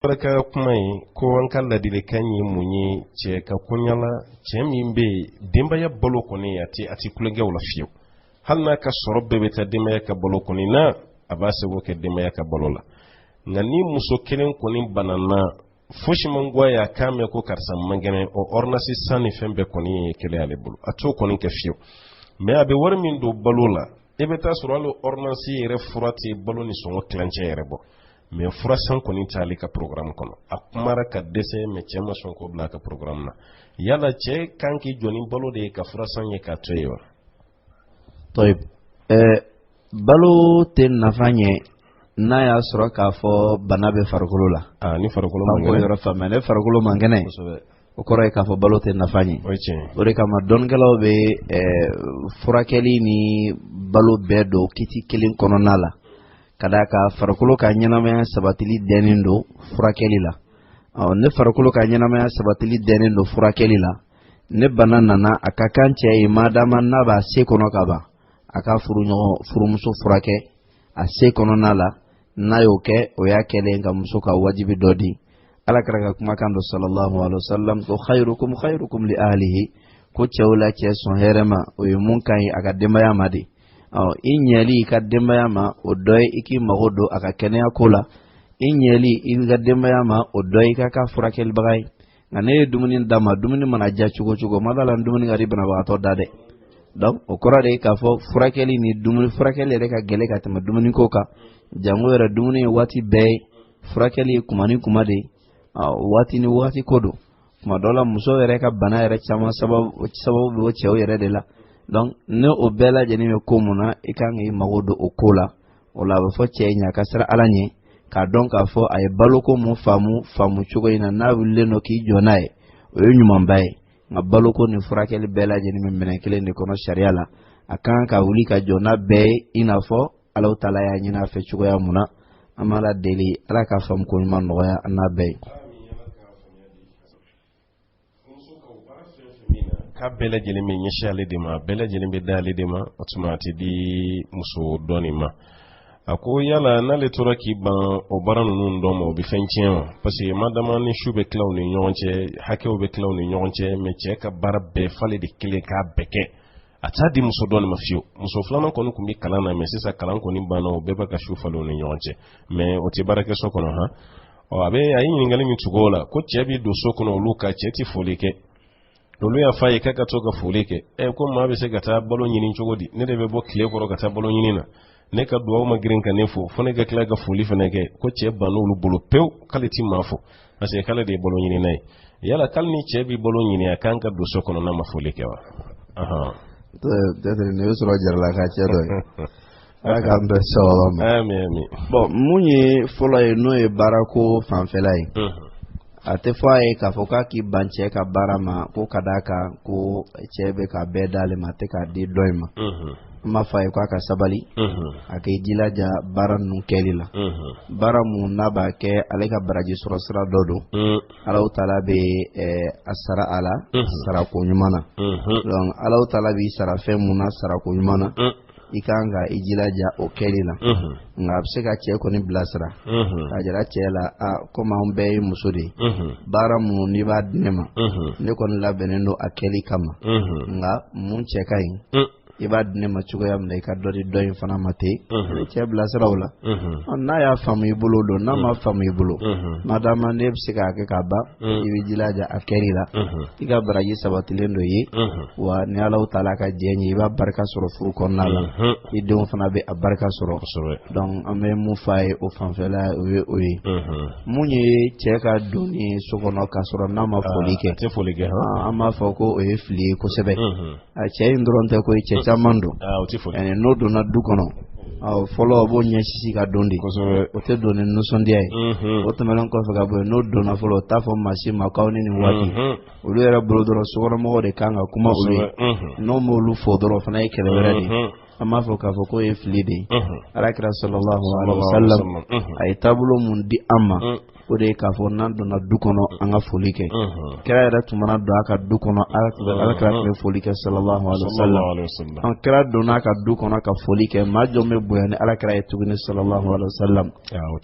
baraka kuma yi ko an kalla dire kan yi munye ce ka kunyala ce min be dimbaya balo koni ati kulenge wala fiyo hal na ka sorobe beta dimbaya ka balo koni na abase wo ke dimbaya ka balo la ngani muso kelen koni banana foshi mangwa ya kame ko karsa mangene o ornasi sani fembe koni kele ale bulu ato koni ke fiyo me abe war min do balo la ebeta suralo ornasi yere furati balo ni songo klanche yere bo me furasan koni tali ka program kono akumara ka dese me chema sonko bla ka program na yala che kanki joni balo de ka furasan ye ka toyo toyib balo te nafanye na ya sura ka fo banabe farkolo la ni farkolo mangene ko yoro fama ne farkolo mangene o koro ka fo balo te nafanye o de kama don gelo be furakeli ni balo bedo kiti kelin kono nala kada ka farkolo ka nyanama sabatili denin do furakeli la ne farkolo ka nyanama sabatili denin do furakeli la ne banana na akakanche imadama na ba se kono kaba aka furumuso furake a se kono nala na yoke o ya kele nga muso ka wajibi dodi ala karaka kuma kando sallallahu alaihi wasallam ko khairukum li ahlihi ko chawla che son herema o yumun kai aga demaya madi inyeli ka demaya ma o doy iki magodo aka kenya kola inyeli in ga demaya ma o doy ka furakel bagay ngane dumuni dama dumuni mana ja chugo madala dumuni ngari bana ba to dade donc o korade ka fo furakeli ni dumuni furakeli re ka gele ka tama dumuni ko ka jango era dumuni wati be furakeli kumani kumade wati ni wati kodo kuma dola muso re ka bana re chama sababu bo chew yere de la donc ne o bela jeni me komuna ikangi magodo o kola o la fo chenya kasra alanye ka donc ka fo ay baloko mu famu chugo ina na wulle no ki jonae o nyuma mbaye nga baloko ni furakeli bela jeni me menekele ni kono sharia la akan ka wuli ka jona be ina fo ala taala ya nyina fe chugo ya muna amala deli ala ka fam ko man no ya na be ka bela jeli me nyeshale de ma bela jeli be dali de ma otumati di muso doni ma ako yala na le tora ki ban o baranu nun do mo bi fencien parce que madama ni shube klaw ni nyonche hake o be klaw ni nyonche me che ka barbe fale de kile ka beke ata di muso doni ma fiyo muso flana ko nkumbi kalana me sisa kalan ko ni bano be ba ka shu falo ni nyonche me o ti barake so kono ha o abe ayi ngali mi tugola ko che bi do so kono luka che ti folike lolu ya fayi kaka toka folike ko ma be se gata balo nyini chogodi ne de be bo kile ko gata balo nyini na ne ka duwa ma girin ka nefo fone ga kila ga fuli fene ke ko ce banu lu bulu pew kaliti mafo ase kala de bolo nyini nay yala kalni ce bi bolo nyini akan ka do sokono na mafuli ke wa to ne usro jarla ka ce do aka ambe solo ami bon munyi folo e no e barako fanfelai ate faye ka foka ki banche ka barama ko kadaka ko chebe ka bedale mate ka di doima ma faye ko aka sabali aka idilaja baran nun kelila baramu naba ke ale ka baraji sura dodo ala taala be asara ala sara ko nyumana donc ala taala bi sara fe muna sara ko nyumana ikanga ijilaja o kelila nga abseka che ko ni blasra ajara chela koma umbe musudi baramu ni badnema ne kon labenendo akeli kama nga mun che kai ibad ne machugo yam ne ka dori doyin fana mate che blasra wala na ya famu ibulu do na ma famu ibulu madama ne bsika ke kaba ijilaja akelila iga baraji sabatilendo yi wa ne ala taala ka jenyi ba barka soro fu kon nala idon fana be abarka soro donc ame mu fay o fanfela oui munye che ka doni sokono ka soro na ma folike te folike ama foko o efli ko sebe a che ndronte ko che chamando ene no do na dukono follow bo nyashisi ka dondi o te doni no sondi ay o te melon ko faga bo no do na follow ta fo mashi makawni ni wati o lu era brodoro sokoro mo de kanga kuma o lu no mo lu fodoro fana e kele weradi amma fo ka fo ko e flide ala kira sallallahu alaihi wasallam ay tabulo mun di amma o de k'a fɔ n'an donna du kɔnɔ an ka foli kɛ kira yɛrɛ tun mana don a ka du kɔnɔ alakira tun bɛ foli kɛ sallallahu alaihi wasallam an kira donna a ka du kɔnɔ ka foli kɛ maa jɔn bɛ bonya ni alakira ye tuguni sallallahu alaihi wasallam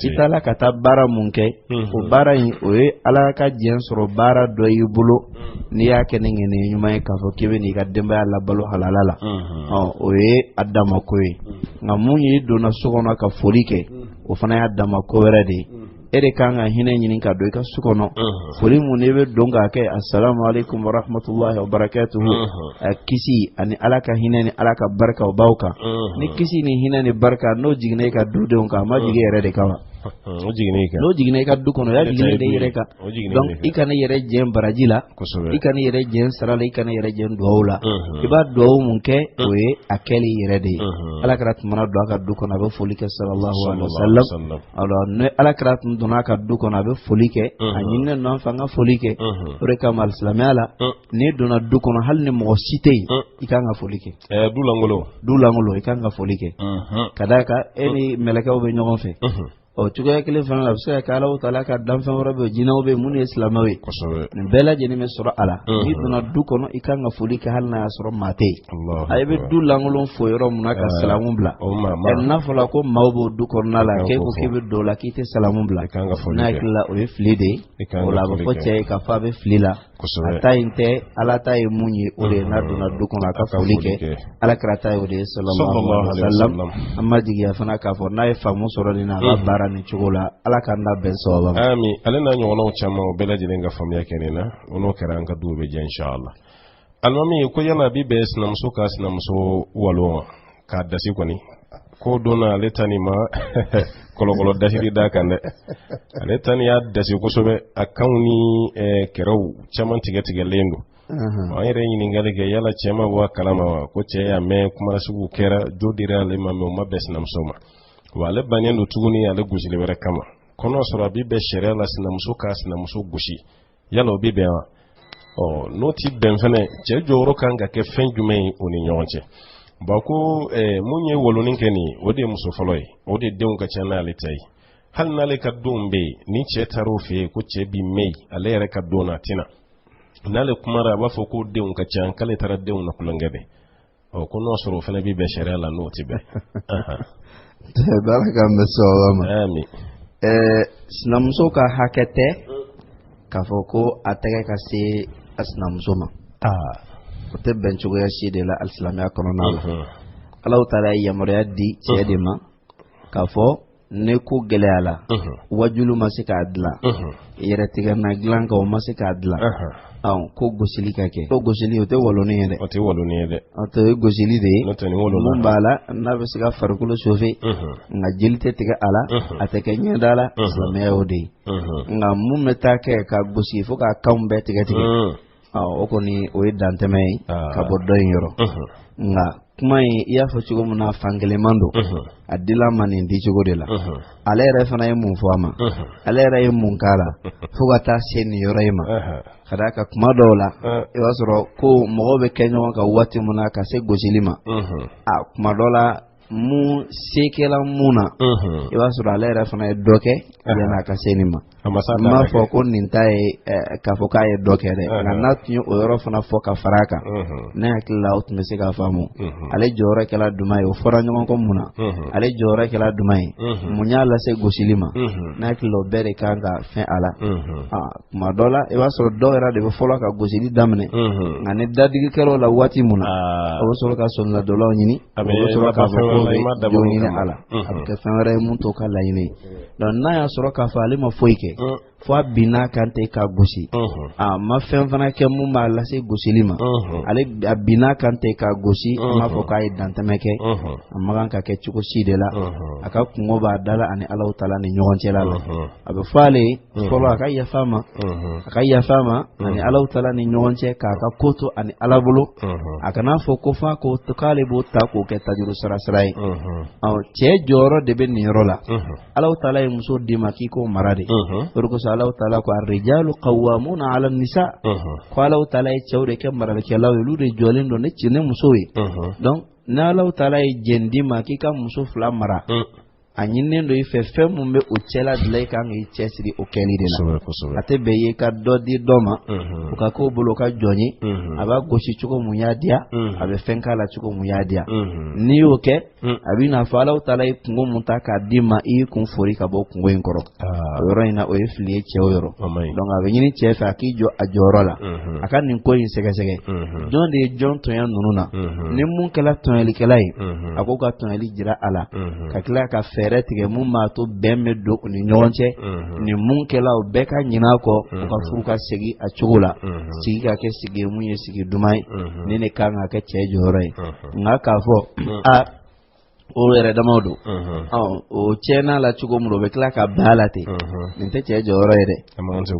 i taara ka taa baara mun kɛ o baara in o ye ala ka diɲɛ sɔrɔ baara dɔ y'i bolo n'i y'a kɛ ni ŋɛniɛ ɲuman ye k'a fɔ k'i bɛ n'i ka denbaya labalo halala la o ye a dama ko ye nka mun y'i donna so kɔnɔ ka foli kɛ o fana y'a dama ko wɛrɛ de ye e de kan ka hinɛ ɲini ka don i ka so kɔnɔ foli mun n'i bɛ don k'a kɛ assalamu alaikum wa rahmatullahi wa barakatuhu kisi ani ala ka hinɛ ni ala ka barika o b'aw kan ni kisi ni hinɛ ni barika n'o jiginna i ka dudenw kan a ma jigin yɛrɛ de kama n'o jiginna i ka du kɔnɔ y'a jiginna de yɛrɛ kan donc i kana yɛrɛ jɛn baraji la i kana yɛrɛ jɛn sara la i kana yɛrɛ jɛn duwawu la i b'a duwawu mun kɛ o ye a kɛli yɛrɛ de ye alakira tun mana don a ka du kɔnɔ a bɛ foli kɛ sallallahu alaihi wasallam alors ne alakira tun donna a ka du kɔnɔ a bɛ foli kɛ a ɲininen don an fɛ an ka foli kɛ o de kama alisilamɛya la n'i donna du kɔnɔ hali ni mɔgɔ si tɛ yen i kan ka foli kɛ du langolo i kan ka foli kɛ ka d'a kan e ni mɛlɛkɛw bɛ ɲɔgɔn fɛ o cogoya kelen fana la a bɛ se ka kɛ Alahu Taala ka danfɛn wɛrɛ bɛ yen jinɛw bɛ yen minnu ye silamɛw ye nin bɛɛ lajɛlen bɛ sɔrɔ a la n'i donna du kɔnɔ i kan ka foli kɛ hali n'a y'a sɔrɔ maa tɛ yen a bɛ du lankolon fo yɔrɔ mun na ka salamu bila n'a fɔra ko maaw b'o du kɔnɔna la k'e ko k'i bɛ don o la k'i tɛ salamu bila n'a hakili la o ye fili de ye o la a bɛ fɔ cɛ ye k'a fɔ a bɛ fili la a ta in tɛ ala ta ye mun ye o de ye n'a donna du kɔnɔ a ka foli kɛ alakira ta ye o de ye sallallahu alaihi wasallam an ma jigiya fana k'a fɔ n'a ye faamu sɔrɔ nin na a ka baara nin cogo la ala k'an da bɛn sababa ma ami ale n'a ɲɔgɔnnaw caman o bɛɛ lajɛlen ka faamuya kɛ nin na o n'o kɛra an ka duw bɛ jɛ inshallah alimami ko yala bi bɛn sinamuso ka sinamuso walo k'a dasi kɔni ko donna ale ta nin ma kɔlɔkɔlɔ dasiri da kan dɛ ale ta nin y'a dasi kosɛbɛ a kanw ni kɛrɛw caman tigɛtigɛlen don an yɛrɛ ɲininkali kɛ yala cɛ ma bɔ a kalama wa ko cɛ y'a mɛn kuma sugu kɛra jo dira ale ma mɛ o ma bɛn sinamuso ma wa ale bannen don tuguni ale gosili wɛrɛ kama kɔnɔ sɔrɔ a bi bɛn sariya la sinamuso ka sinamuso gosi yala o bi bɛn wa n'o ti bɛn fɛnɛ cɛ jɔyɔrɔ kan ka kɛ fɛn jumɛn ye o ni ɲɔgɔn cɛ ba ko mun ye wolonin kɛ nin o de ye muso fɔlɔ ye o de denw ka ca n'ale ta ye hali n'ale ka denw bɛ yen ni cɛ taar'o fɛ yen ko cɛ bi mɛn ale yɛrɛ ka don na tina n'ale kumara a b'a fɔ ko denw ka ca k'ale taara denw na kulonkɛ bɛ ko n'o sɔrɔ o fana bi bɛn sariya la n'o ti bɛn baraka an bɛ sababa ma sinamuso ka hakɛ tɛ k'a fɔ ko a tɛgɛ ka se a sinamuso ma o tɛ bɛn cogoya si de la alisilamɛya kɔnɔna la Alahu Taala ye yamaruya di cɛ de ma k'a fɔ ne ko gɛlɛyala wajulu ma se k'a dilan yɛrɛtigɛna dilan kan o ma se k'a dilan ko gosili ka kɛ ko gosili o tɛ wolonin ye dɛ o tɛ gosili de ye mun b'a la n'a bɛ se ka farikolo sofe nka jeli tɛ tigɛ a la a tɛ kɛ ɲɛda la silamɛya y'o de ye nka mun bɛ taa kɛ ka gosi fo k'a kanw bɛɛ tigɛ tigɛ o kɔni o ye dantɛmɛ ye ka bɔ dɔ in yɔrɔ nka kuma in i y'a fɔ cogo min na fankeleman don a dila ma nin di cogo de la ale yɛrɛ fana ye mun fɔ a ma ale yɛrɛ ye mun k'a la fo ka taa se nin yɔrɔ in ma ka d'a kan kuma dɔw la i b'a sɔrɔ ko mɔgɔw bɛ kɛ ɲɔgɔn kan waati min na ka se gosili ma kuma dɔ la mun se kɛla mun na i b'a sɔrɔ ale yɛrɛ fana ye dɔ kɛ yan'a ka se nin ma n m'a fɔ ko nin ta ye k'a fɔ k'a ye dɔ kɛ dɛ nka n'a tun ye o yɔrɔ fana fɔ ka fara a kan ne hakili la o tun bɛ se k'a faamu ale jɔyɔrɔ kɛla duman ye o fɔra ɲɔgɔn kɔ mun na ale jɔyɔrɔ kɛla duman ye mun y'a lase gosili ma ne hakili la o bɛɛ de kan ka fɛn a la tuma dɔ la i b'a sɔrɔ dɔw yɛrɛ de bɛ fɔlɔ ka gosili daminɛ nka ni dadigi kɛra o la waati mun na a bɛ sɔrɔ ka sɔminadɔlaw ɲini a bɛ sɔrɔ k'a fɔ ko bɛ jɔ ɲini a la a bɛ kɛ fɛn wɛrɛ ye mun t'o ka laɲini donc n'a y'a sɔrɔ k'a fɔ ale ma foyi kɛ fo a binna kan tɛ ka gosi a ma fɛn fana kɛ mun b'a lase gosili ma ale a binna kan tɛ ka gosi an b'a fɔ k'a ye dantɛmɛ kɛ a ma kan ka kɛ cogo si de la a ka kungo b'a da la ani Alahu Taala ni ɲɔgɔn cɛla la a bɛ fɔ ale ye fɔlɔ a ka yafa a ma ani Alahu Taala ni ɲɔgɔn cɛ k'a ka ko to ani Ala bolo a kana fɔ ko f'a ko k'ale b'o ta k'o kɛ tajuru sara ye cɛ jɔyɔrɔ de bɛ nin yɔrɔ la Alahu Taala ye muso d'i ma k'i k'o mara de Alahu Taala ko ar-rijalu qawwamuna 'ala an-nisa ko Alahu Taala ye cɛw de kɛ maralikɛlaw ye olu de jɔlen don ne muso ye donc ni Alahu Taala ye jɛn d'i ma k'i ka muso fila mara anyinen do ife fem mumbe o chela dlay kan yi chesiri o keli de la ate be ye ka dodi doma o ka ko bolo ka jonyi aba goshi chuko munyadia abe fenka la chuko munyadia ni o ke abi na fala utala ikungo mutaka dima i kun fori ka bo kungo inkoro yoro ina o ifli che yoro donc abe nyini che fa ki jo ajorola aka nin ko yin sege sege don de jon to yan nununa ni mun kala to yeli kala yi akoka to yeli jira ala ka kila ka fere tige mun ma to bemme do ni nyonche ni mun kala o beka nyina ko ka furuka segi a chugula sigi ka ke sigi mun ye sigi dumai ni ne kan ka che joroy ngaka fo a o yere damawdo o chena la chugo mudo be kla ka balate nte che joro yede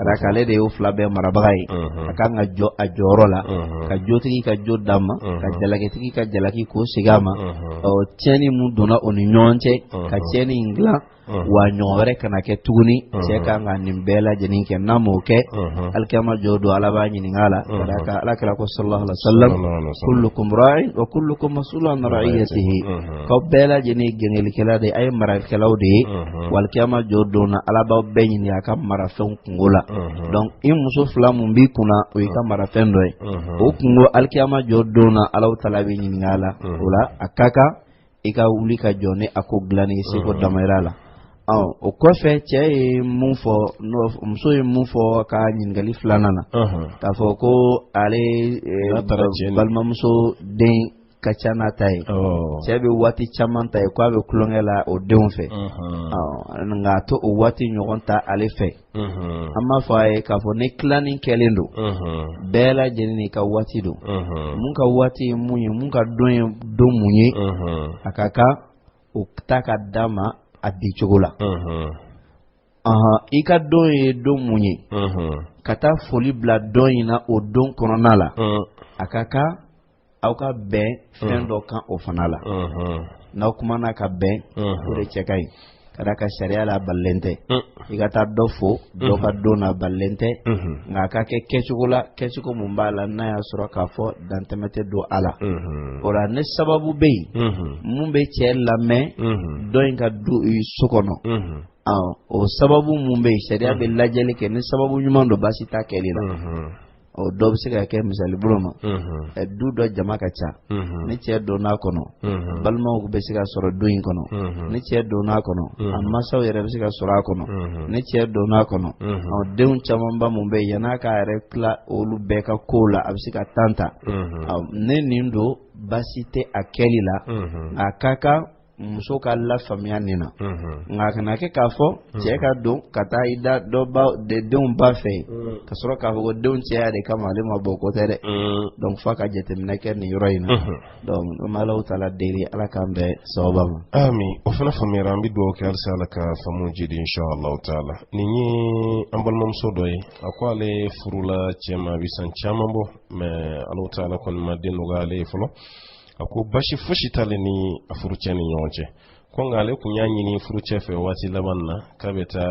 ra kale de o flabe marabai aka nga jo ajoro la ka jotiki ka jodama ka jalake tiki ka jalaki ko sigama o cheni mudona oni nyonche ka cheni ingla wa nyore kana ke tuguni che ka nga nimbela jenin ke namo ke alkama jodo alaba nyini ngala kadaka alakala ko sallallahu alaihi wasallam kullukum ra'in wa kullukum mas'ulun an ra'iyatihi ko bela jeni gengel kala de ay maral kala de wal kama jodo na alaba benyin ya kam mara fen kungola donc in muso flamu bi kuna o ka mara fen do o kungo alkama jodo na alaw talabi nyini ngala wala akaka ika wuli ka jone ako glani se ko damayra o kofe che mufo no muso mufo ka nyingali flanana ta fo ko ale balma muso den kachana tai che be wati chamanta e kwa be kulongela o den fe nga to o wati nyogonta ale fe amma fa e ka fo ne clanin kelendo bela jenini ka wati do mun ka wati munye mun ka don munye akaka o taka dama adi chogola ika don ye don munye kata foli bla don ina o don koronala akaka auka ben fendo kan o fanala na kuma na ka ben o de chekai kada ka sharia la ballente ika ta dofo do ka dona ballente ngaka ke kechuko mumbala na ya sura ka fo dan temete do ala ora ne sababu be mumbe chella me do inga du sokono o sababu mumbe sharia be lajele ke ne sababu nyuma do basi ta kelila o do be se ka ke misali buloma du do jama ka cha ni che do na kono balma ko be se ka soro do in kono ni che do na kono amma saw yere be se ka soro kono ni che do na kono o deun chamamba mumbe yana ka rekla olu be ka kola abse ka tanta ne nindo basite akelila akaka muso ka la famia nina nga kana ke kafo che ka do kata ida do ba de don ba fe ka soro ka go don che ya de kama le maboko tere donc fa ka jete minake ni yoroina donc malaw tala deri ala kambe sawbam ami o fana famira ambi do ke alsala ka famu jidi inshallah taala ninyi ambal mom sodoy akwale furula chema bisan chamambo me Allah taala kon madinu gale fulo ako bashi fushi tale ni afuruche ni nyonche ko ngale kunyanyi ni furuche fe wati labanna kabeta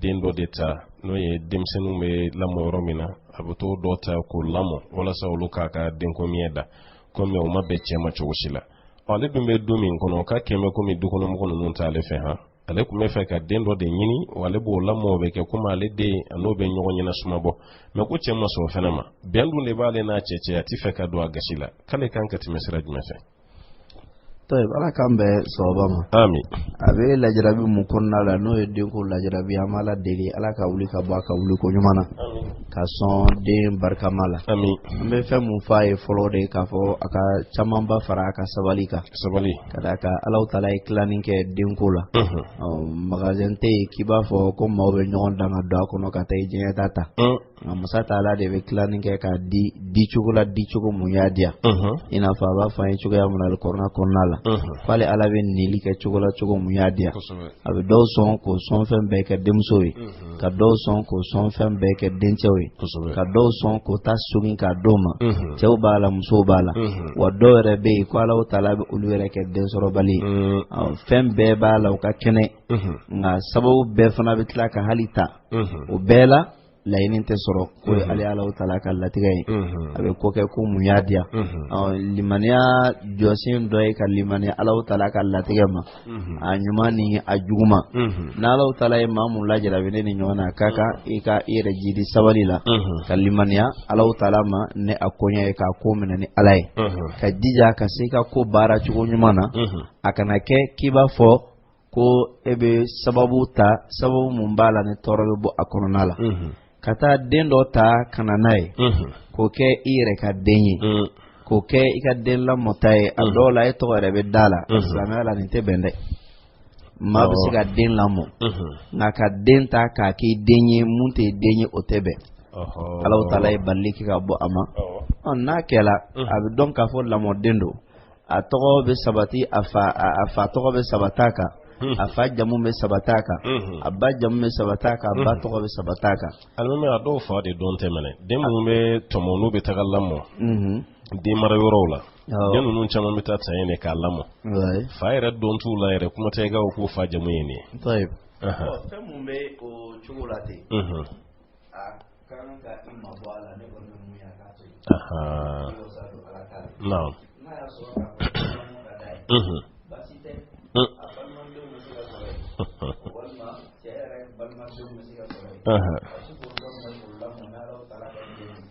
dendo deta no ye demsenu me lamo romina abuto dota ko lamo wala sawluka ka denko mieda ko me o mabeche ma choshila wale dumbe dumin kono ka keme ko mi dukono mo kono non tale fe ha ale kuma fe ka dendo de nyini wale bo lamo be ke kuma ale de anobe nyogo nyina sumabo me ko chema so fenama bendu le bale na cheche ati fe ka do agashila kale kanka timesira jmefe طيب ala kambe sobama ami abe la jarabi mu konna la no yedde ko la jarabi amala deli ala ka wuli ka ba ka wuli ko nyumana ka son de barka mala ami ambe fe mu fa e folo de ka fo aka chamamba fara ka sabali kada ka ala taala iklanin ke denko la magazin te kiba fo ko mawbe nyon danga do ko no ka tay je tata musa taala de be klanin ke ka di chugo mu yadia ina fa ba fa en chugo ya munal korna konnala fale ala be nili ke chugo mu yadia abe do son ko son fem be ke demsowi ka do son ko son fem be ke denchewi ka do son ko tasugin ka doma chew bala muso bala wa do rebe ko ala taala be ulwere ke densoro bali fem be bala ka kene nga sababu be fana be tla ka halita o bela lainin te soro ko ali ala taala ka latigay abe ko ke ko muyadia limaniya josin doy ka limaniya ala taala ka latigama anyumani ajuma na ala taala imamu lajara bene ni nyona kaka ika ire jidi sabalila ka limaniya ala taala ma ne akonya ka ko menani alay ka dija ka sika ko bara chugo nyumana akana ke kiba fo ko ebe sababu mun bala ne torobe bo akonona la kata den do ta kana nay ko ke ire ka denyi ko ke ika den la motaye adola e to rebe dala islamala ni te bende ma bisi ka den la mo na ka den ta ka ki denyi munte denyi otebe Allah taala e baliki ka bo ama on na kela abi don ka fo la mo dendo a to be sabati afa to be sabataka afa jamu be sabataka abba jamu be sabataka abba to be sabataka almeme ado fa de don temene dem mu be tomonu be tagallamo de mara yorola yanu nun chama meta tayene ka lamo fa ira don tu la ira kuma tay ga ko fa jamu yene tayib fe mu be o chugulate kan ka imma bala ne ko mu ya ka to naam na ya so ka basite walma cere balma dum musiga sore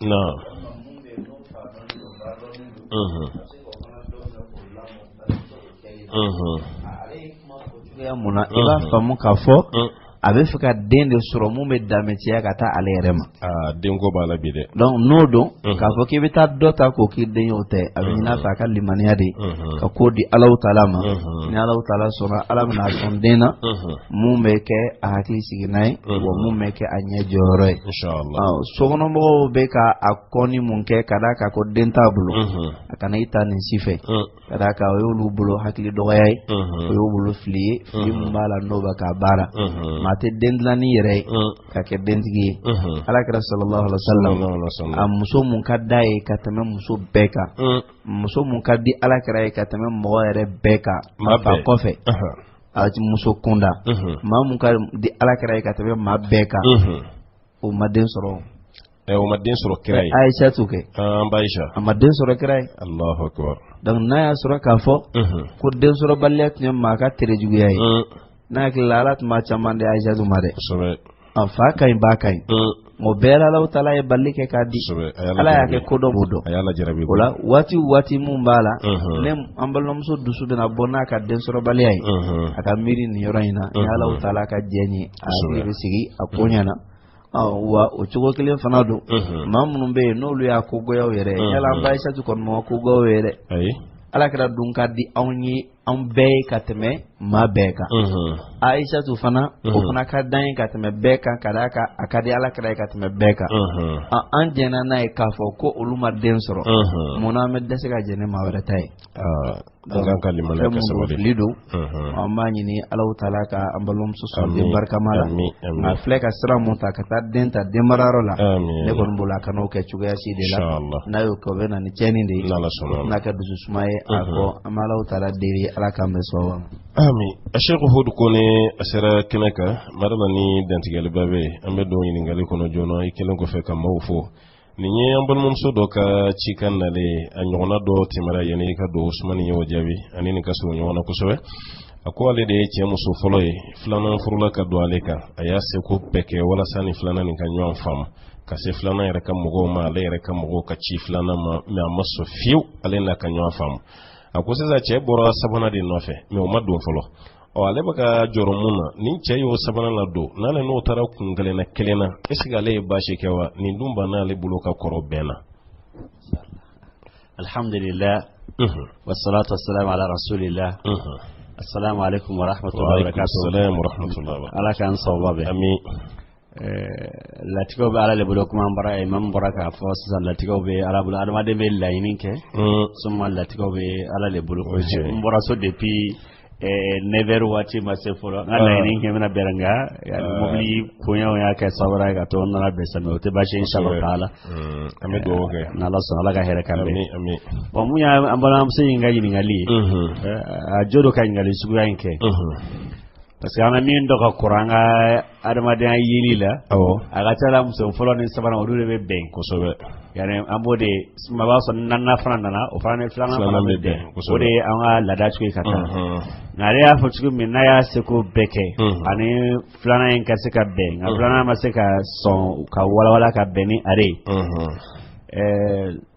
no ya muna iba famu ka fo abe fika den de soro mun be dametiya ka taa ale yɛrɛ ma den ko b'a la bi dɛ donc n'o don k'a fɔ k'i bɛ taa dɔ ta k'o k'i den y'o tɛ a bɛ ɲin'a fɛ a ka limaniya de ka ko di Alahu Taala ma ni Alahu Taala sɔnna Ala bɛna sɔn den na mun bɛ kɛ a hakili sigi n'a ye wa mun bɛ kɛ a ɲɛ jɔyɔrɔ ye inshallah sokɔnɔmɔgɔw bɛ ka a kɔni mun kɛ ka d'a kan ko den t'a bolo a kana i ta nin si fɛ ka d'a kan o y'olu bolo hakili dɔgɔya ye o y'u bolo fili ye fili mun b'a la n'o bɛ k'a baara tɛ den dilanni yɛrɛ ye ka kɛ dentigi ye Alakira sallallahu alaihi wasallam a muso mun ka d'a ye ka tɛmɛ muso bɛɛ kan muso mun ka di Alakira ye ka tɛmɛ mɔgɔ yɛrɛ bɛɛ kan a fa kɔfɛ a muso kunda maa mun ka di Alakira ye ka tɛmɛ maa bɛɛ kan o ma den sɔrɔ o ma den sɔrɔ kira ye Aisha t'o kɛ a ma den sɔrɔ kira ye Allahu akbar donc n'a y'a sɔrɔ k'a fɔ ko den sɔrɔ baliya tun ye maa ka terejuguya ye n'a hakili la Ala tun b'a caman di Aisha ma dɛ a fa ka ɲi ba ka ɲi o bɛɛ la Alahu Taala ye bali kɛ k'a di Ala y'a kɛ ko dɔ b'o dɔn o la waati mun b'a la ne an balimamuso dusu bɛna bɔ n'a ka den sɔrɔ baliya ye a ka miiri nin yɔrɔ in na ni Alahu Taala ka jɛ ye a hakili bɛ sigi a ko ɲɛna wa o cogo kelen fana don maa minnu bɛ yen n'olu y'a kogoyaw yɛrɛ yala an ba Aisha kɔni ma kogoyaw ye dɛ Alakira dun ka di anw ye an bɛɛ ye ka tɛmɛ maa bɛɛ kan Aisha fana o fana ka dan ye ka tɛmɛ bɛɛ kan ka d'a kan a ka di Alakira ye ka tɛmɛ bɛɛ kan an jɛnna n'a ye k'a fɔ ko olu ma den sɔrɔ munna an bɛ dɛsɛ ka jɛn ni maa wɛrɛ ta ye fɛn mun fili don an b'a ɲini Alahu Taala ka an balimamuso sɔrɔ den barikama la nka filɛ ka sira mun ta ka taa den ta den marayɔrɔ la ne kɔni bolo a kan'o kɛ cogoya si de la n'a y'o kɛ o bɛ na ni tiɲɛni de ye n'a kɛ dususuma ye a kɔ an bɛ Alahu Taala deli Ala k'an bɛ sɔn wa ami a Sheikh Hudu Kone a sera kɛnɛ kan madama ni dantigɛliba bɛ an bɛ don ɲininkali kɔnɔ joona i kelen kɔfɛ ka maaw fo nin ye an balimamuso dɔ ka cikan nalen a ɲɔgɔnna dɔ tɛmɛra yanni i ka don Usmani ye o jaabi ani nin ka surun ɲɔgɔn na kosɛbɛ a ko ale de ye cɛ muso fɔlɔ ye filanan furula ka don ale kan a y'a seko bɛɛ kɛ walasa ni filanan nin ka ɲɔgɔn faamu ka se filanan yɛrɛ ka mɔgɔw ma ale yɛrɛ ka mɔgɔw ka ci filanan ma mais a ma sɔn fiyewu ale n'a ka ɲɔgɔn faamu a ko sisan cɛ bɔra sabanan de nɔfɛ mais o ma don fɔlɔ ale bɛ ka jɔrɔ mun na ni cɛ y'o sabanan la don n'ale n'o taara kun kelen na est ce que ale ye baasi kɛ wa nin dun banna ale bolo ka kɔrɔ bɛn na alhamdulillah wassalatu wassalamu ala rasulillah assalamu alaikum wa rahmatullahi wa barakatuh ala kan sawabe amin latigo be ala le bolo kuma bara imam baraka fo sisan latigo be ala bolo adama de be layinin kɛ summa latigo be ala le bolo ko mbora so depuis never waati ma se fɔlɔ nka layinin kɛ bɛna bɛrɛnga mobili koɲɛw y'a kɛ sabara ka to nana bɛn sami o tɛ baasi inshallah taala an bɛ dugawu kɛ n'ala sɔnna ala ka hɛrɛ kan bɛn bon mun y'an balimamuso in ka ɲininkali ye a jo do ka ɲininkali suguya in kɛ parce que an min do ka kuranga adamaden yili la aga tala muso folo ni sabana odu be ben kosobe yani ambode maba so nanna fana nana o fana flana be ben ode anga lada chuki kata ngare ya fo chuki min na ya seko beke ani flana en kaseka ben flana maseka son ka wala ka beni are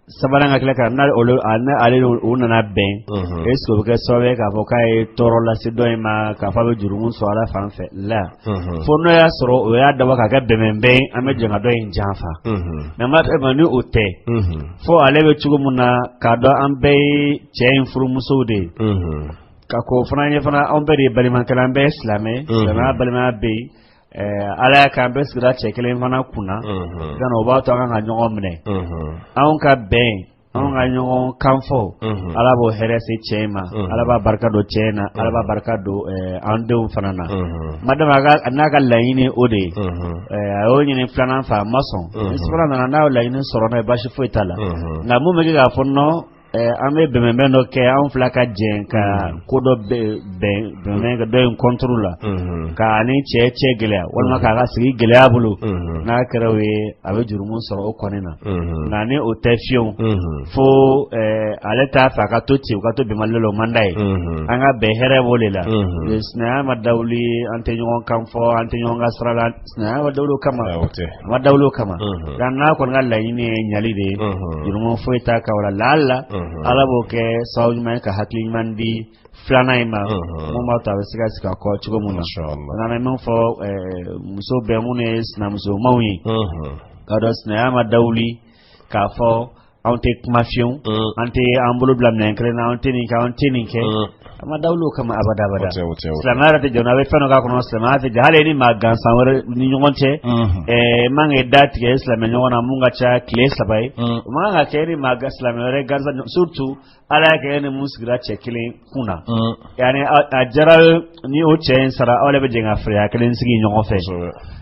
sabana ngakla ka na olo ana ale unana ben esko ke sobe ka fo kai toro la sidoima ka fa be jurumun so ala fanfe la fo no ya soro o ya dawa ka ga bemembe ame jenga do en janfa na mata manu ote fo ale be chugumuna ka do ambe chain furu musode ka ko fana ne fana ambe de baliman kala ambe islame na balima be ala ka be sira chekelen fana kuna dan o ba to nga nyogo mne an ka ben an ga nyogo kanfo ala bo herese chema ala ba barka do chena ala ba barka do ande fana na madama ga anaka laini ode ayo ni flana fa mason isfara na na laini soro na ba shi foitala na mu me ga fonno ame bemembe no ke an flaka jenka kodo bemembe ga do controller ka ani che gelea wala ka ga sigi gelea bulu na karawe abe jurumun soro o konena na ni o tefion fo aleta fa ka to ti ka to be malelo mandai anga be here bolela sna madawli ante nyon kamfo ante nyon gasrala sna madawlo kama dan na ko ngalla yini nyali de jurumun fo ita ka wala lalla alabo ke sawjuma ka hakli mandi flana ima mo ma ta sika ko chugo muna na men fo muso be munes na muso mawi kados na ma dawli ka fo ante mafion ante ambulo blam na kre na ante ni ke ama dawlo kama abada slamara te jona we fano ka kono slamara te jale ni magansa wore ni nyonte mange dati ke islam nyona munga cha kle sabai manga ke ni magaslam wore ganza surtout ala ke ni musgira chekile kuna yani ajara ni o chen sara ole be jenga fria kelen sigi nyongo fe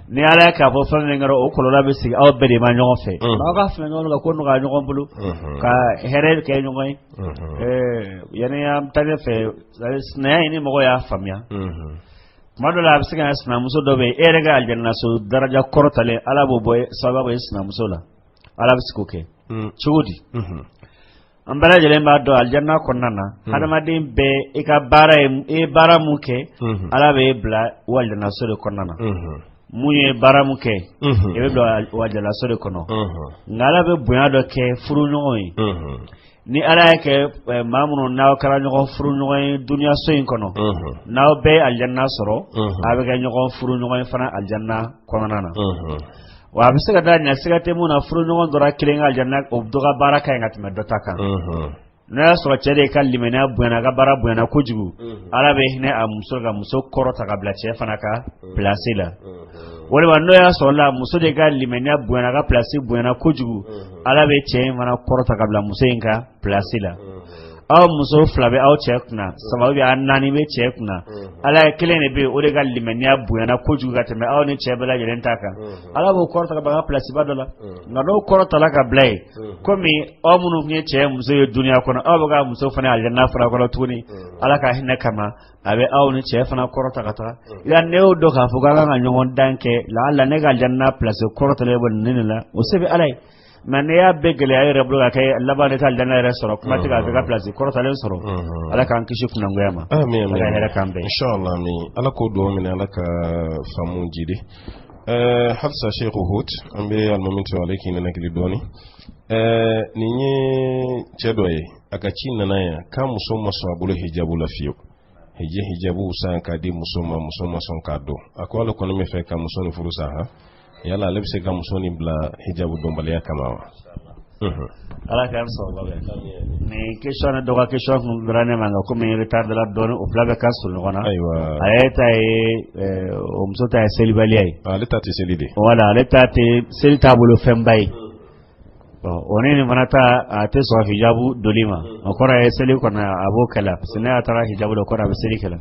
ni ala ka fo fa ngaro o kolola be sigi aw be de ma nyongo fe ba ka fa ngalo ka kono ga nyongo bulu ka here ke nyongo yani am tane fe sna ni mo ya famya madola absiga sna muso dobe erega aljanna so daraja korotale ala bo boy sababu sna muso la ala bisikuke chudi ambara jele ma do aljanna konnana adamadin be e ka bara muke ala be bla waljanna so de konnana muye bara muke e be bla waljanna so de kono ngala be buya do ke furu nyoy ni ala yake mamuno naw kala nyogo furu nyogo dunya so yin kono naw be aljanna soro abe ga nyogo furu nyogo fana aljanna konnana wa bisika danya siga temuna furu nyogo dora kilenga aljanna obdoga baraka ngati medota kan na so chere kan limena buena ga bara buena kujugu ala be hine amso ga muso korota ga blache fana ka placela wala wanno ya so la muso de ga limena buena ga place buena kujugu ala be che fana korota ga bla muso inka placela aw muso flabe aw chekna sababu annani be chekna ala kelene be o de ga limena buena kujugu ga teme aw ni chebela jelen taka ala bo korota ga ba place badola na do korota la ga blay komi aw munu nye che muso yo dunia kono aw ga muso fana aljanna fara ko tuni ala ka hinna kama abe aw ni che fana korota ga ta ya new do ka fuga ga nyon danke la alla ne ga aljanna place korota le bon ninila o sebe alai man ya begele ay reblo ga kay laba ne tal dana resoro kuma tiga ga place korota le soro ala kan kishi kuna ngoyama amin ala hera kambe inshallah mi ala ko do min ala ka famu jide halsa sheikh hut ambe al moment waleki ne nakili doni ninyi chedoye akachina naye kama musoma swabulu hijabu la fiyo hijabu san ka di musoma son kado akwala kono me fe ka musoni furusa ha yala lebse ka musoni bla hijabu dombale ya kamawa ala kan so babe ni question do ka question ngurane manga ko me retard la don o plabe ka sul ngona aywa ayeta o msota ya selibali ay aleta te selide wala aleta te selita bulu fembay onene manata ate so hijabu dolima okora eseli kona abokala sina atara hijabu dokora beseli kala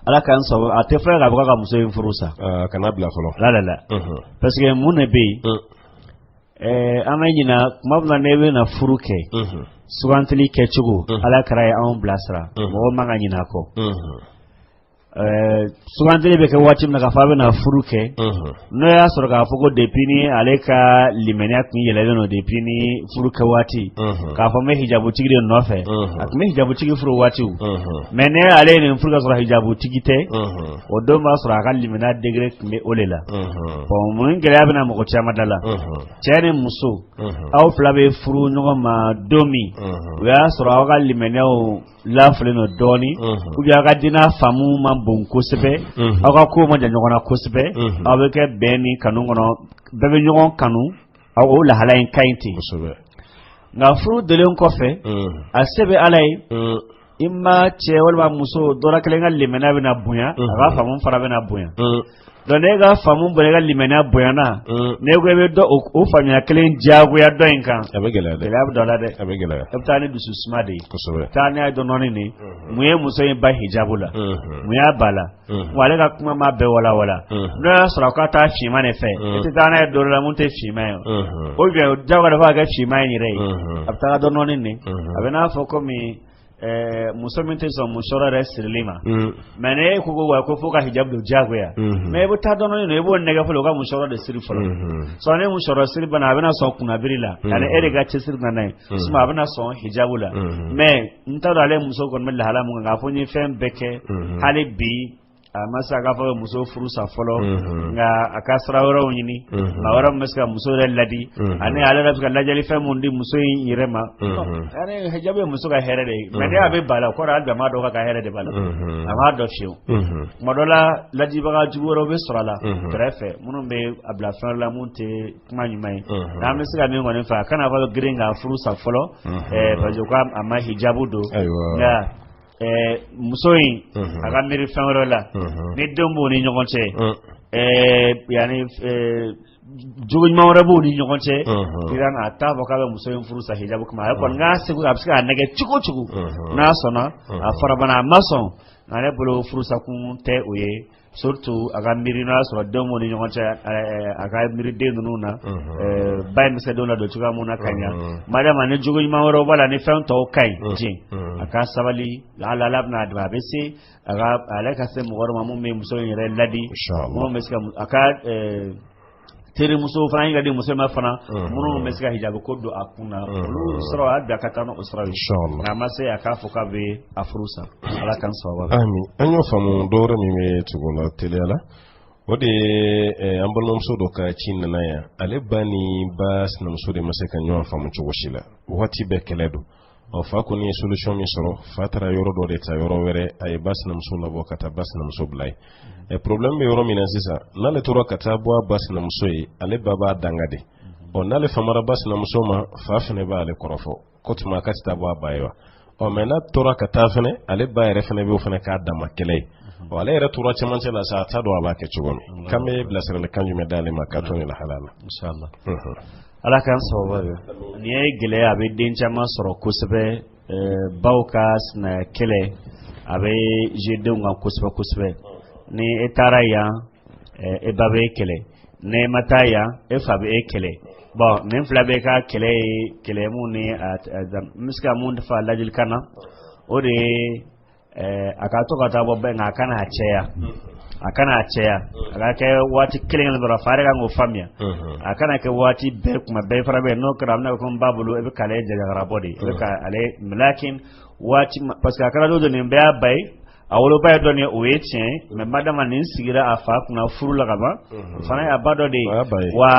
ala kan so ate frère abuka muso furusa kana bla folo la parce que mun be amanyina mabna nebe na furuke sugantili kechugo ala kara an blasra mo manganyina ko sugandili bɛ kɛ waati min na k'a fɔ a bɛna furu kɛ n'o y'a sɔrɔ k'a fɔ ko depuis ni ale ka limaniya tun yɛlɛlen don depuis ni furu kɛ waati k'a fɔ n bɛ hijabutigi de nɔfɛ a tun bɛ hijabutigi furu waati mais ne ale ye nin furu ka sɔrɔ hijabutigi tɛ o don b'a sɔrɔ a ka limaniya degré tun bɛ o de la bon mun gɛlɛya bɛna mɔgɔ caman da la cɛ ni muso aw fila bɛ furu ɲɔgɔn ma don min o y'a sɔrɔ aw ka limaniyaw lafalen don dɔɔni ou bien aw ka diinɛ faamu ma bon kosɛbɛ aw ka ko ma jan ɲɔgɔn na kosɛbɛ aw bɛ kɛ bɛn ni kanu kɔnɔ bɛɛ bɛ ɲɔgɔn kanu aw o lahala in ka ɲi ten nka furu donnen kɔfɛ a se bɛ Ala ye i ma cɛ walima muso dɔ kelen ka limaniya bɛna bonya a ka faamu fana bɛna bonya donc ne ka faamu bɔra i ka limaniya bonyana ne ko i bɛ dɔ o faamuya kelen diyagoya dɔ in kan a bɛ gɛlɛya dɛ gɛlɛya bɛ dɔ la dɛ a bɛ gɛlɛya i bɛ taa ni dusu suma de ye taa ni a dɔɔnin de mun ye muso in ba hijabu la mun y'a ba la wa ale ka kuma ma bɛɛ walawala n'o y'a sɔrɔ aw ka taa finman de fɛ i tɛ taa n'a ye dɔ la mun tɛ finman ye o bien diyagoya de b'a kɛ finman in yɛrɛ ye a bɛ taa dɔɔnin de a bɛ n'a fɔ komi muso min tɛ sɔn musɔrɔ yɛrɛ sirili ma mais ne ko wa ko fo ka hijabu don diyagoya mais i bɛ taa dɔɔnin i b'o nɛgɛ fɔlɔ o ka musɔrɔ de siri fɔlɔ sɔn ne musɔrɔ siri bana a bɛna sɔn kunnabiri la ani e de ka cɛsiri nana ye sinon a bɛna sɔn hijabu la mais n t'a dɔn ale muso kɔni bɛ lahala mun kan k'a fɔ n ye fɛn bɛɛ kɛ hali bi a ma se a k'a fɔ muso furu sa fɔlɔ nka a ka sira wɛrɛw ɲini maa wɛrɛ min bɛ se ka muso yɛrɛ ladi ani ale yɛrɛ bɛ se ka lajɛli fɛn mun di muso in yɛrɛ ma ani hijabu ye muso ka hɛrɛ de ye mais ne a bɛ ba la o kɔrɔ hali bi a m'a dɔn k'a ka hɛrɛ de b'a la a m'a dɔn fiyewu tuma dɔ la ladibaga jugu wɛrɛw bɛ sɔrɔ a la kɛrɛfɛ minnu bɛ a bila fɛn wɛrɛ la mun tɛ kuma ɲuman ye n'an bɛ se ka min kɔni fɛ a kana fɔ girin k'a furu sa fɔlɔ parce que a ma hijabu don nka muso in a ka miiri fɛn wɛrɛ la ni denw b'o ni ɲɔgɔn cɛ yanni jogo ɲuman wɛrɛ b'o ni ɲɔgɔn cɛ kira a t'a fɔ k'a bɛ muso in furu sa hijabu kama a ye kɔni k'a segu a bɛ se k'a nɛgɛ cogo cogo n'a sɔnna a farabana a ma sɔn ale bolo furusakun tɛ o ye surtout a ka miiri n'a sɔrɔ denw b'o ni ɲɔgɔn cɛ a ka miiri den ninnu na ba in bɛ se denw la don cogoya mun na ka ɲa madama ni jogo ɲuman wɛrɛw b'a la ni fɛn tɔw ka ɲi jin a ka sabali hali Ala bɛna a dɛmɛ a bɛ se ale ka se mɔgɔ wɛrɛ ma mun bɛ muso in yɛrɛ ladi mun bɛ se ka a ka terimuso fana yi ka di muso ma fana minnu bɛ se ka hijabu ko don a kun na olu sɔrɔ a da ka taa n'o sɔrɔ ye nka a ma se a k'a fɔ k'a bɛ a furu sa Ala k'an sababa. Ami an y'o faamu dɔwɛrɛ min bɛ tugu la teliya la o de ye an balimamuso dɔ ka ci nana yan ale ba ni ba sinamuso de ma se ka ɲɔgɔn faamu cogo si la waati bɛɛ kɛlɛ don fa kɔni ye solution min sɔrɔ fa taara yɔrɔ dɔ de ta yɔrɔ wɛrɛ a ye ba sinamuso labɔ ka taa ba sinamuso bila ye problème bɛ yɔrɔ min na sisan n'ale tora ka taa bɔ a ba sinamuso ye ale ba b'a danga de n'ale famara ba sinamuso ma fa fɛnɛ b'ale kɔrɔfɔ ko tuma a ka taa bɔ a ba ye wa mais n'a tora ka taa fɛnɛ ale ba yɛrɛ fɛnɛ b'o fɛnɛ k'a dama kɛlɛ ye ale yɛrɛ tora cɛmancɛ la sa a t'a dɔn a b'a kɛ cogo min k'an bɛ bilasiralikan jumɛn d'ale ma k'a to ni lahala la inshallah Ala k'an sababa bɛ nin ye gɛlɛya a bɛ den caman sɔrɔ kosɛbɛ baw ka sinaya kɛlɛ a bɛ jouer denw kan kosɛbɛ kosɛbɛ ni e taara yan e ba bɛ e kɛlɛ ni e ma taa yan e fa bɛ e kɛlɛ bon nin fila bɛ ka kɛlɛ ye kɛlɛ mun ni n bɛ se ka mun fɔ ladilikan na o de ye a ka to ka taa bɔ bɛɛ nka a kana cɛya a kana cɛya a ka kɛ waati kelen dɔrɔn fa yɛrɛ kan k'o faamuya a kana kɛ waati bɛɛ kuma bɛɛ fana bɛ n'o kɛra a bɛna ko n b'a bolo e bɛ k'ale jajagara bɔ de e bɛ k'ale lakin waati parce que a kɛra don nin bɛɛ y'a ba ye a woloba ye dɔ nin o ye tiɲɛ mais madama nin sigira a fa kunna furu la ka ban o fana ye a ba dɔ de ye wa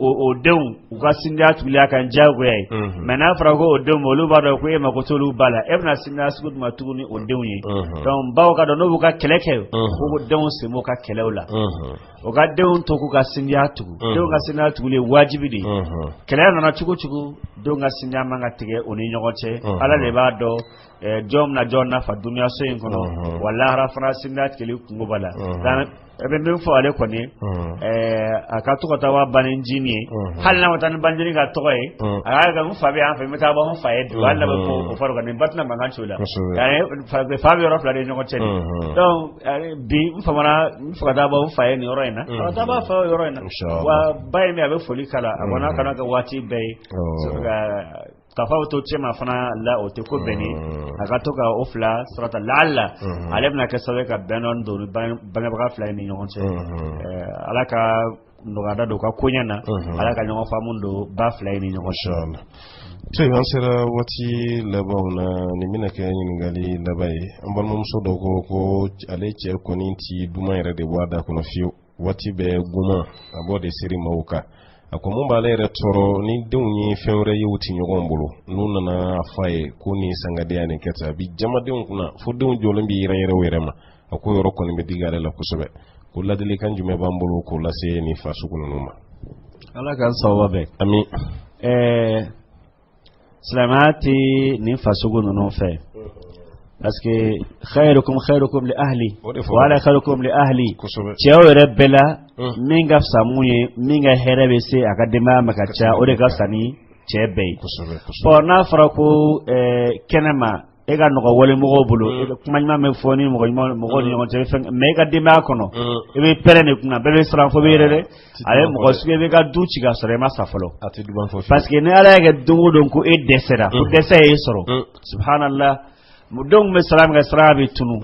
o denw u ka sindiya tuguli a kan diyagoya ye mais n'a fɔra ko o denw olu b'a dɔn ko e ma ko t'olu ba la e bɛna sindiya sugu jumɛn tugu ni o denw ye donc baw ka dɔn n'u b'u ka kɛlɛ kɛ ko denw sen b'u ka kɛlɛw la o ka denw to k'u ka sindiya tugu denw ka sindiya tuguli ye wajibi de ye kɛlɛ nana cogo cogo denw ka sindiya man ka tigɛ o ni ɲɔgɔn cɛ Ala de b'a dɔn jɔn na jɔn nafa duniya so in kɔnɔ wa lahara fana sindiya tigɛli kungo b'a la e bɛ min fɔ ale kɔni a ka to ka taa wa banijini ye hali n'a ma taa ni banijini ka tɔgɔ ye a y'a kɛ n fa bɛ yan fɛ n bɛ taa bɔ n fa ye dugu hali n'a bɛ fɔ o fɔra kɔni ba tɛna mankan ci o la fa bɛ yɔrɔ fila de ɲɔgɔn cɛ de donc bi n famana n fɔ ka taa bɔ n fa ye nin yɔrɔ in na ka taa b'a fa yɔrɔ in na wa ba ye min a bɛ foli k'a la a kɔni a kana kɛ waati bɛɛ ye tafawutu cema fana la o te ko beni aga to ka o fila sirata lalla ale bna ka sabe ka benon do bangabaga fila ni ɲɔgɔn cɛ ala ka nɔgɔya do ka koɲa na ala ka ɲɔgɔn faamu do ba fila ni ɲɔgɔn cɛ to an sera waati labanw na ni mina kɛ ɲininkali laban ye an balimamuso dɔ ko ale cɛ kɔni ti duman yɛrɛ de bɔ a da kɔnɔ fiyewu waati bɛɛ guma a b'o de siri maaw kan a ko mun b'ale yɛrɛ tɔɔrɔ ni denw ye fɛn wɛrɛ ye u ti ɲɔgɔn bolo n'u nana f'a ye ko ni sangadenya nin kɛ tan a bi jamadenw kunna fo denw jɔlen bi yɛrɛ u yɛrɛ ma a ko yɔrɔ kɔni bɛ digi ale la kosɛbɛ ko ladilikan jumɛn b'an bolo k'o lase ni fa sugu ninnu ma ala k'an sababa bɛɛ ami silamɛya tɛ nin fa sugu ninnu fɛ parce que khairukum li ahli wa ala khairukum li ahli cɛw yɛrɛ bɛɛ la min ka fisa mun ye min ka hɛrɛ bɛ se a ka denbaya ma ka ca o de ka fisa ni cɛ bɛɛ ye bon n'a fɔra ko kɛnɛma e ka nɔgɔ wale mɔgɔw bolo kuma ɲuman bɛ fɔ ni mɔgɔ ni ɲɔgɔn cɛ mais e ka denbaya kɔnɔ i bɛ pɛrɛn de kunna bɛɛ bɛ siran fo bɛ yɛrɛ dɛ ale mɔgɔ sugu i bɛ ka du ci ka sɔrɔ i ma sa fɔlɔ parce que ni ala y'a kɛ don o don ko e dɛsɛra ko dɛsɛ y'e sɔrɔ subhanallah denw bɛ sara min kɛ sara bɛ tunu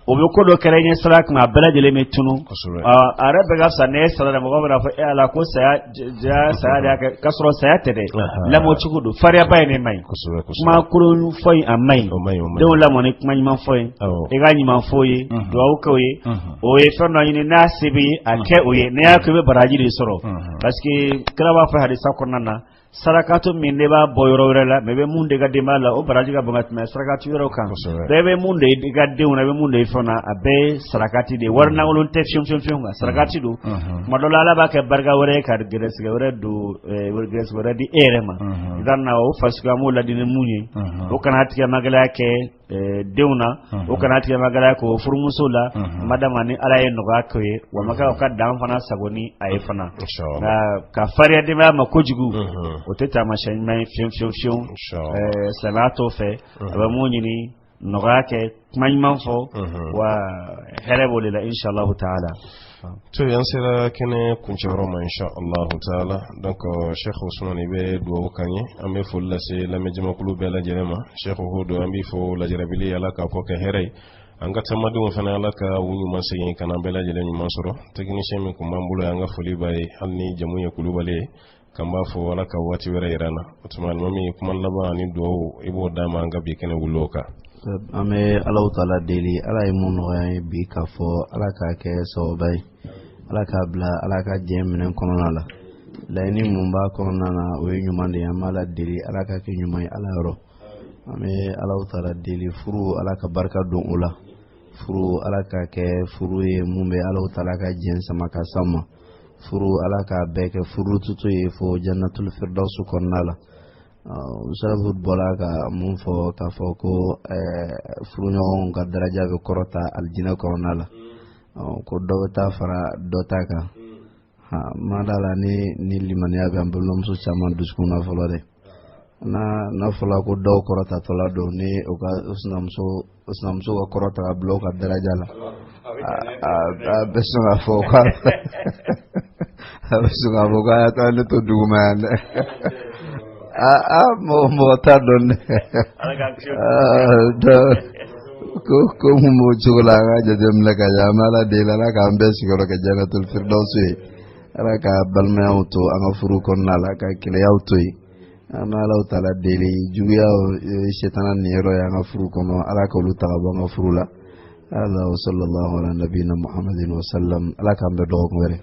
o bɛ ko dɔ kɛra ɲɛ sara kuma a bɛɛ lajɛlen bɛ tunu a yɛrɛ bɛ ka fisa ne sara dɛ mɔgɔ bɛ na fɔ ala ko saya de y'a kɛ k'a sɔrɔ saya tɛ dɛ lamɔ cogo don fariyaba ye ne ma ɲi kuma kolon fɔ in a ma ɲi denw lamɔ ni kuma ɲuman fɔ in i ka ɲuman fɔ ye dugawu kɛ o ye o ye fɛn dɔ ɲini n'a se bɛ a kɛ o ye n'i y'a kɛ i bɛ baraji de sɔrɔ parce que kira b'a fɔ hadisa kɔnɔna na sarakato min ne b'a bɔ yɔrɔ wɛrɛ la mais bɛ mun de ka denbaya la o baraji ka bon ka tɛmɛ sarakati yɔrɔ kan bɛɛ bɛ mun de i ka denw na i bɛ mun de i fana a bɛɛ sarakati de wari lankolon tɛ fiyewu kan sarakati don tuma dɔ la ala b'a kɛ barika wɛrɛ ye ka gɛrɛsɛgɛ wɛrɛ don gɛrɛsɛgɛ wɛrɛ di e yɛrɛ ma i ka na o fasigiya an b'o ladi ni mun ye o kana tigɛ magɛlɛya kɛ denw na o kana tigɛ magɛlɛya k'o furumuso la madama ni ala ye nɔgɔya k'o ye wa maka o ka dan fana sago ni a ye fana nka ka farinya denbaya ma kojugu o tɛ taamasiyɛn ɲuman ye fiyewu silamɛya t'o fɛ a bɛ mun ɲini nɔgɔya kɛ kuma ɲuman fɔ wa hɛrɛ b'o de la inshallah taala to yan sera kɛnɛ kuncɛyɔrɔ ma inshallah taala donc Cheikh Usman i bɛ dugawu kan ye an bɛ foli lase lamɛnjɛmakulu bɛɛ lajɛlen ma Cheikh Hudu an bɛ fɔ lajarabili ala k'a kɔ kɛ hɛrɛ ye an ka tamadenw fana ala ka u ɲuman segin ka n'an bɛɛ lajɛlen ɲuman sɔrɔ technicien min kun b'an bolo an ka foli b'a ye hali ni jamu ye Kulubali ye kan b'a fɔ ala ka waati wɛrɛ yira na o tuma alimami kuma laban ani dugawu i b'o d'a ma an ka bi kɛnɛ wuli o kan an bɛ Alahu taala deli ala ye mun nɔgɔya ye bi k'a fɔ ala k'a kɛ sababa ye ala k'a bila ala ka diɲɛ minɛn kɔnɔna la laɲini mun b'a kɔnɔna na o ye ɲuman de ye an b'a la deli ala ka kɛ ɲuman ye ala yɔrɔ an bɛ Alahu taala deli furu ala ka barika don o la furu ala k'a kɛ furu ye mun bɛ Alahu taala ka diɲɛ sama ka s'an ma furu ala k'a bɛɛ kɛ furu tutu ye fo jannatul firdausu kɔnɔna la Salafu bɔra ka mun fɔ k'a fɔ ko furuɲɔgɔnw ka daraja bɛ kɔrɔta alijinɛ kɔnɔna la ko dɔ bɛ taa fara dɔ ta kan ma da la ni limaniya bɛ an balimamuso caman dusukun na fɔlɔ dɛ n'a fɔla ko dɔw kɔrɔtatɔla don ni o ka sinamuso ka kɔrɔta ka bila o ka daraja la a bɛ sɔn ka fɔ k'a y'a taa ne to duguma yan dɛ mɔgɔ t'a dɔn dɛ ko mun b'o cogo la an ka jateminɛ ka ɲɛ an bɛ ala deli ala k'an bɛɛ sigiyɔrɔ kɛ jannatul firdausi ye ala ka balimayaw to an ka furu kɔnɔna la ka kɛlɛyaw to yen an bɛ Alahu taala deli juguyaw sitana niyɔrɔ ye an ka furu kɔnɔ ala k'olu ta ka bɔ an ka furu la ala wa sallallahu ala nabiyina muhammadin wa sallam ala k'an bɛɛ dɔgɔkun wɛrɛ